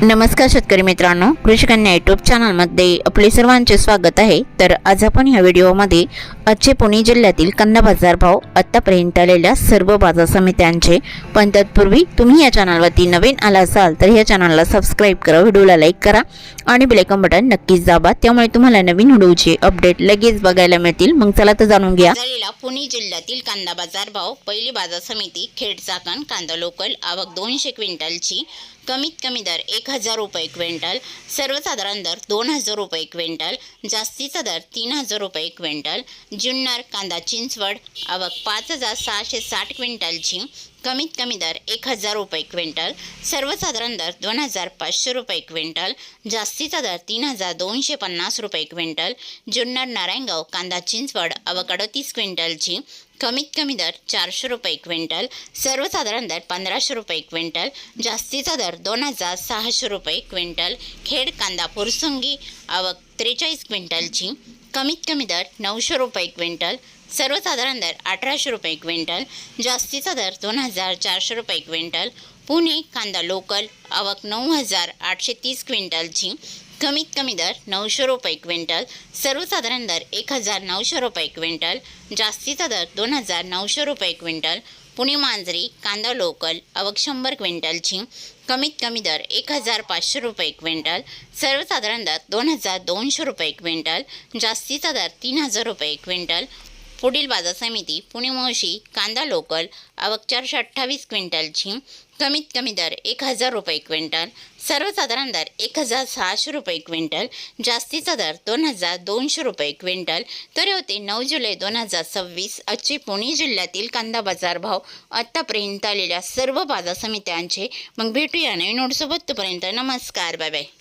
नमस्कार शेतकरी मित्रांनो, कृषी कन्या यूट्यूब चॅनलमध्ये आपले सर्वांचे स्वागत आहे। तर आज आपण या व्हिडिओमध्ये आजचे पुणे जिल्ह्यातील कांदा बाजार भाव आतापर्यंत आलेल्या सर्व बाजार समित्यांचे, पण तत्पूर्वी तुम्ही या चॅनलवरती नवीन आला असाल तर या चॅनलला सबस्क्राइब करा, व्हिडिओला लाईक करा आणि बेल आयकॉन बटन नक्कीच दाबा, त्यामुळे तुम्हाला नवीन व्हिडिओचे अपडेट लगेच बघायला मिळतील। मग चला तर जाणून घ्या पुणे जिल्ह्यातील कांदा बाजार भाव। पहिली बाजार समिती खेड चाकण कांदा लोकल, आवक 200 क्विंटलची, कमीत कमी दर 1000 रुपये क्विंटल, सर्वसाधारण दर 2000 रुपये क्विंटल, जास्तीचा दर 3000 रुपये क्विंटल। जुन्नर कांदा चिंचवड, आवक 5660 क्विंटलची, कमीत कमी दर 1000 रुपये क्विंटल, सर्वसाधारण दर 2500 रुपये क्विंटल, जास्तीचा दर 3250 रुपये क्विंटल। जुन्नर नारायणगाव कांदा चिंचवड, आवक 38 क्विंटलची, कमीत कमी दर 400 रुपये क्विंटल, सर्वसाधारण दर 1500 रुपये क्विंटल, जास्तीचा दर 2600 रुपये क्विंटल। खेड कांदा फुरसुंगी, आवक 43 क्विंटलची, कमीत कमी दर 900 रुपये क्विंटल, सर्वसाधारण दर 1800 रुपये क्विंटल, जास्तीचा दर 2400 रुपये क्विंटल। पुणे कांदा लोकल, आवक 9830 क्विंटलची, कमीत कमी दर 900 रुपये क्विंटल, सर्वसाधारण दर 1900 रुपये क्विंटल, जास्तीचा दर 2900 रुपये क्विंटल। पुणे मांजरी कांदा लोकल, आवक 100 क्विंटलची, कमीत कमी दर 1500 रुपये क्विंटल, सर्वसाधारण दर 2200 रुपये क्विंटल, जास्तीचा दर 3000 रुपये क्विंटल। पुढील बाजार समिती पुणे मोशी कांदा लोकल, आवक 428 क्विंटलची, कमीत कमी दर 1000 रुपये क्विंटल, सर्वसाधारण दर 1600 रुपये क्विंटल, जास्तीचा दर 2200 रुपये क्विंटल। तर होते 9 जुलै 2026 आजचे पुणे जिल्ह्यातील कांदा बाजार भाव आतापर्यंत आलेल्या सर्व बाजार समित्यांचे। मग भेटूया नवीन नोटसोबत, तोपर्यंत नमस्कार, बाय बाय।